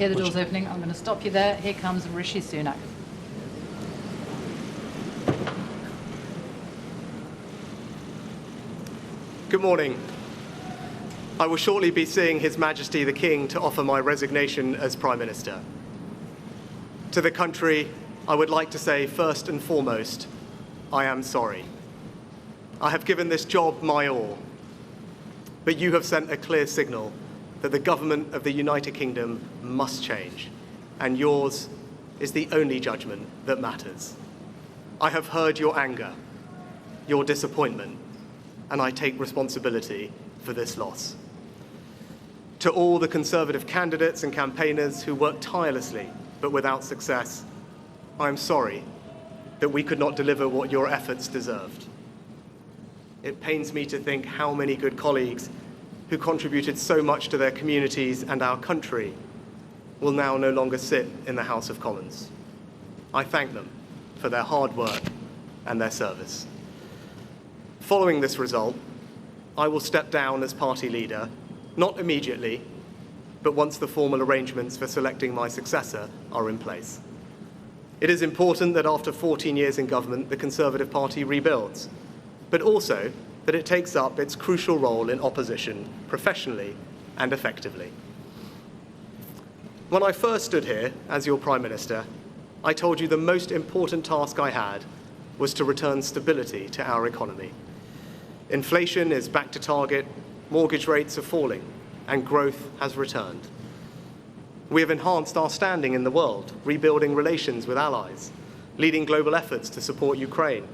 hear the doors opening. I'm going to stop you there. Here comes Rishi Sunak. Good morning. I will shortly be seeing His Majesty the King to offer my resignation as Prime Minister. To the country, I would like to say first and foremost, I am sorry. I have given this job my all, but you have sent a clear signal that the government of the United Kingdom must change, and yours is the only judgment that matters. I have heard your anger, your disappointment, and I take responsibility for this loss. To all the Conservative candidates and campaigners who worked tirelessly but without success, I am sorry that we could not deliver what your efforts deserved. It pains me to think how many good colleagues who contributed so much to their communities and our country will now no longer sit in the House of Commons. I thank them for their hard work and their service. Following this result, I will step down as party leader, not immediately, but once the formal arrangements for selecting my successor are in place. It is important that after 14 years in government, the Conservative Party rebuilds, but also that it takes up its crucial role in opposition professionally and effectively. When I first stood here as your Prime Minister, I told you the most important task I had was to return stability to our economy. Inflation is back to target, mortgage rates are falling, and growth has returned. We have enhanced our standing in the world, rebuilding relations with allies, leading global efforts to support Ukraine,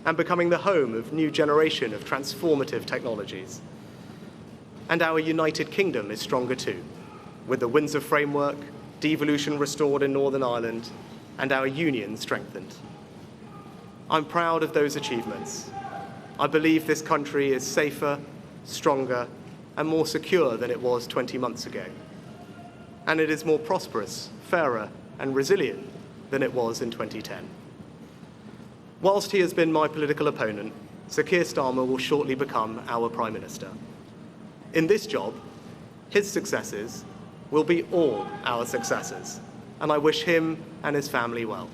and becoming the home of a new generation of transformative technologies. And our United Kingdom is stronger too, with the Windsor Framework, devolution restored in Northern Ireland, and our union strengthened. I'm proud of those achievements. I believe this country is safer, stronger, and more secure than it was 20 months ago. And it is more prosperous, fairer, and resilient than it was in 2010. Whilst he has been my political opponent, Sir Keir Starmer will shortly become our Prime Minister. In this job, his successes will be all our successors, and I wish him and his family well.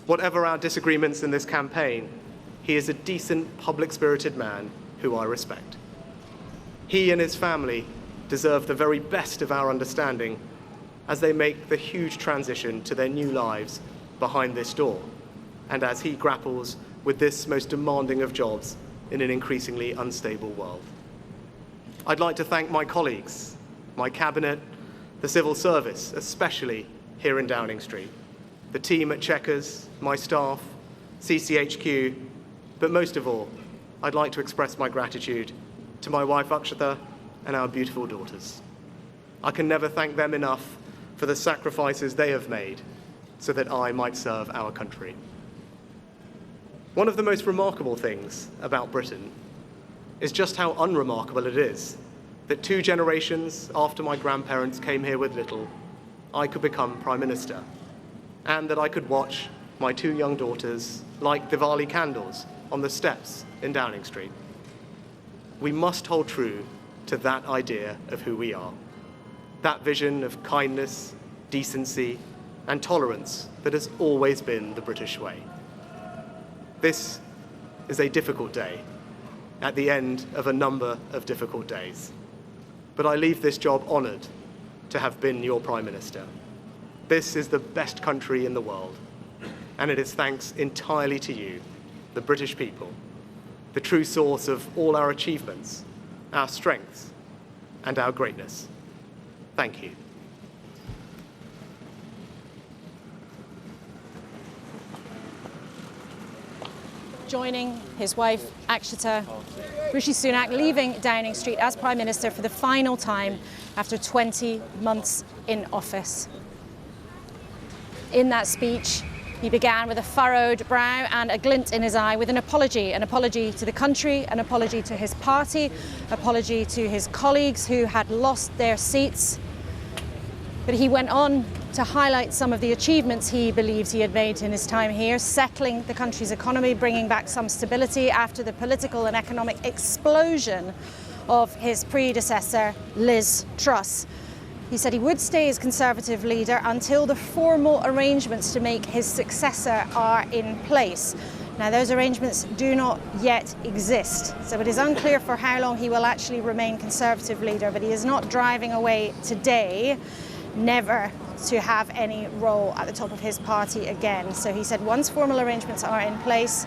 Whatever our disagreements in this campaign, he is a decent, public-spirited man who I respect. He and his family deserve the very best of our understanding as they make the huge transition to their new lives behind this door, and as he grapples with this most demanding of jobs in an increasingly unstable world. I'd like to thank my colleagues, my cabinet, the civil service, especially here in Downing Street, the team at Chequers, my staff, CCHQ, but most of all, I'd like to express my gratitude to my wife Akshata and our beautiful daughters. I can never thank them enough for the sacrifices they have made so that I might serve our country. One of the most remarkable things about Britain is just how unremarkable it is that 2 generations after my grandparents came here with little, I could become Prime Minister, and that I could watch my 2 young daughters light Diwali candles on the steps in Downing Street. We must hold true to that idea of who we are, that vision of kindness, decency, and tolerance that has always been the British way. This is a difficult day, at the end of a number of difficult days. But I leave this job honoured to have been your Prime Minister. This is the best country in the world, and it is thanks entirely to you, the British people, the true source of all our achievements, our strengths, and our greatness. Thank you. Joining his wife, Akshata, Rishi Sunak leaving Downing Street as Prime Minister for the final time after 20 months in office. In that speech, he began with a furrowed brow and a glint in his eye with an apology to the country, an apology to his party, apology to his colleagues who had lost their seats. But he went on to highlight some of the achievements he believes he had made in his time here, settling the country's economy, bringing back some stability after the political and economic explosion of his predecessor, Liz Truss. He said he would stay as Conservative leader until the formal arrangements to make his successor are in place. Now, those arrangements do not yet exist, so it is unclear for how long he will actually remain Conservative leader, but he is not driving away today, never to have any role at the top of his party again. So he said once formal arrangements are in place,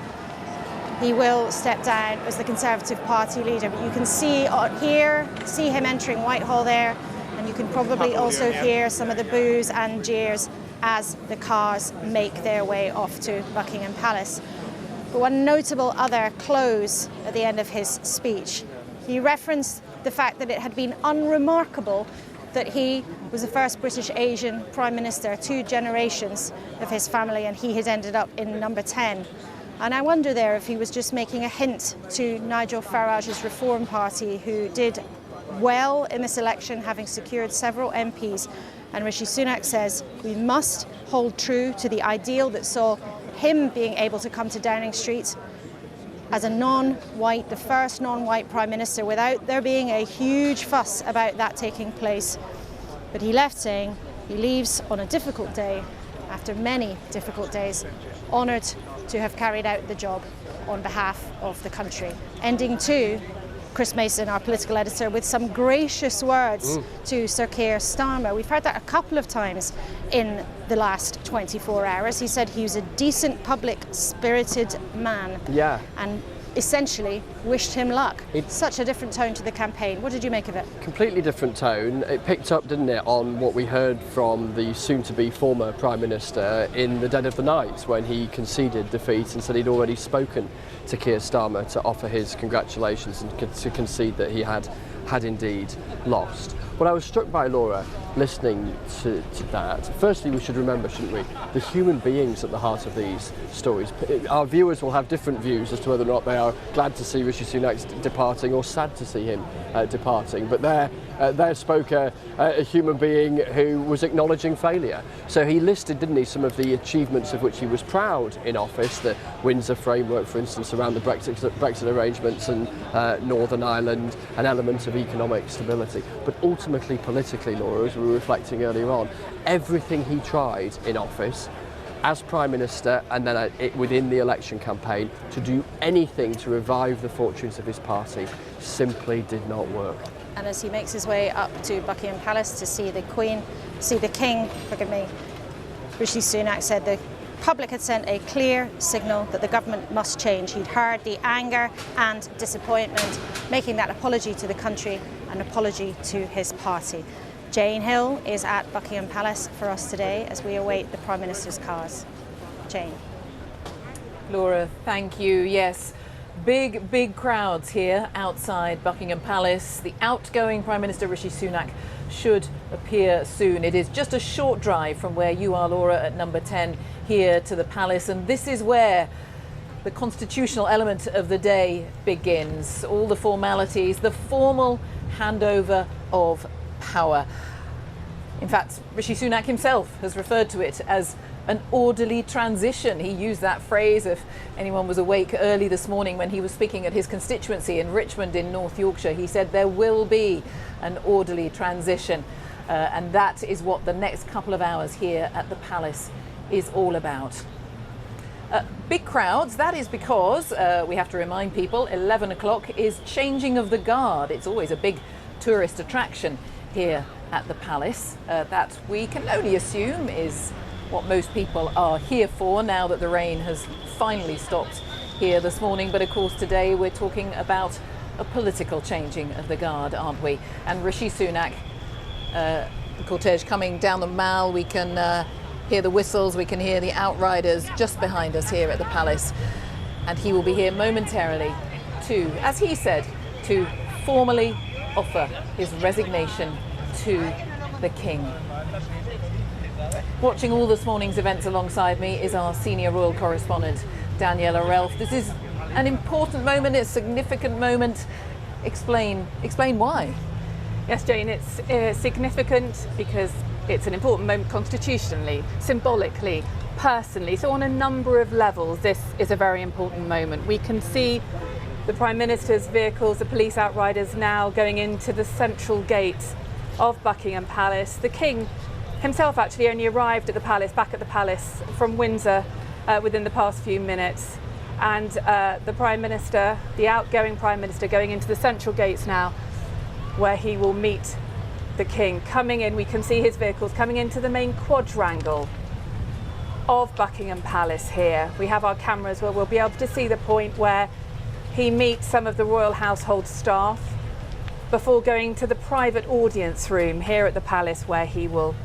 he will step down as the Conservative Party leader. But you can see him entering Whitehall there, and you can probably also hear some of the boos and jeers as the cars make their way off to Buckingham Palace. But one notable other close at the end of his speech, he referenced the fact that it had been unremarkable that he was the first British Asian Prime Minister, 2 generations of his family, and he had ended up in number 10. And I wonder there if he was just making a hint to Nigel Farage's Reform Party, who did well in this election, having secured several MPs. And Rishi Sunak says we must hold true to the ideal that saw him being able to come to Downing Street as a non-white, the first non-white Prime Minister, without there being a huge fuss about that taking place. But he left saying he leaves on a difficult day, after many difficult days, honoured to have carried out the job on behalf of the country. Ending too, Chris Mason, our political editor, with some gracious words to Sir Keir Starmer. We've heard that a couple of times in the last 24 hours. He said he was a decent, public-spirited man. Yeah. And essentially wished him luck. Such a different tone to the campaign. What did you make of it? Completely different tone. It picked up, didn't it, on what we heard from the soon-to-be former Prime Minister in the dead of the night when he conceded defeat and said he'd already spoken to Keir Starmer to offer his congratulations and to concede that he had indeed lost. What I was struck by, Laura, listening to that, firstly we should remember, shouldn't we, the human beings at the heart of these stories. Our viewers will have different views as to whether or not they are glad to see Rishi Sunak departing or sad to see him departing, but there spoke a human being who was acknowledging failure. So he listed, didn't he, some of the achievements of which he was proud in office, the Windsor framework, for instance, around the Brexit arrangements and Northern Ireland, an element of economic stability. But ultimately, politically, Laura, as we were reflecting earlier on, everything he tried in office as Prime Minister and then within the election campaign to do anything to revive the fortunes of his party simply did not work. And as he makes his way up to Buckingham Palace to see the King, Rishi Sunak said the public had sent a clear signal that the government must change. He'd heard the anger and disappointment, making that apology to the country an apology to his party. Jane Hill is at Buckingham Palace for us today as we await the Prime Minister's cars. Jane. Laura, thank you. Yes, big crowds here outside Buckingham Palace. The outgoing Prime Minister Rishi Sunak should appear soon. It is just a short drive from where you are, Laura, at number 10 here to the Palace, and this is where the constitutional element of the day begins. All the formalities, the formal handover of power. In fact, Rishi Sunak himself has referred to it as an orderly transition. He used that phrase, if anyone was awake early this morning when he was speaking at his constituency in Richmond in North Yorkshire. He said there will be an orderly transition, and that is what the next couple of hours here at the Palace is all about. Big crowds, that is because, we have to remind people, 11 o'clock is changing of the guard. It's always a big tourist attraction here at the Palace. That we can only assume is what most people are here for now that the rain has finally stopped here this morning. But of course today we're talking about a political changing of the guard, aren't we? And Rishi Sunak, cortege coming down the Mall, we can hear the whistles, we can hear the outriders just behind us here at the Palace. And he will be here momentarily to, as he said, to formally offer his resignation to the King. Watching all this morning's events alongside me is our senior royal correspondent, Daniela Relf. This is an important moment, a significant moment. Explain why. Yes, Jane, it's significant because it's an important moment constitutionally, symbolically, personally. So on a number of levels, this is a very important moment. We can see the Prime Minister's vehicles, the police outriders now going into the central gate of Buckingham Palace. The King himself actually only arrived at the palace, back at the palace from Windsor within the past few minutes. And the Prime Minister, the outgoing Prime Minister, going into the central gates now, where he will meet the King. Coming in, we can see his vehicles coming into the main quadrangle of Buckingham Palace here. We have our cameras where we'll be able to see the point where he meets some of the royal household staff before going to the private audience room here at the palace, where he will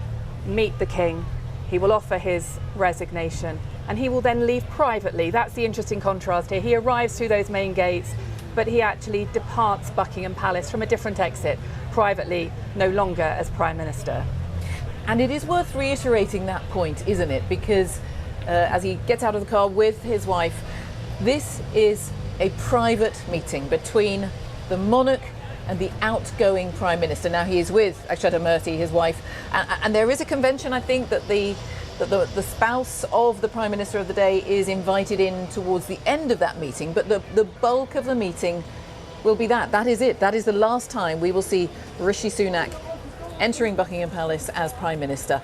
meet the King. He will offer his resignation and he will then leave privately. That's the interesting contrast here. He arrives through those main gates, but he actually departs Buckingham Palace from a different exit, privately, no longer as Prime Minister. And it is worth reiterating that point, isn't it? Because as he gets out of the car with his wife, this is a private meeting between the monarch and the outgoing Prime Minister. Now he is with Akshata Murthy, his wife, and there is a convention, I think, that the spouse of the Prime Minister of the day is invited in towards the end of that meeting, but the bulk of the meeting will be that. That is it. That is the last time we will see Rishi Sunak entering Buckingham Palace as Prime Minister.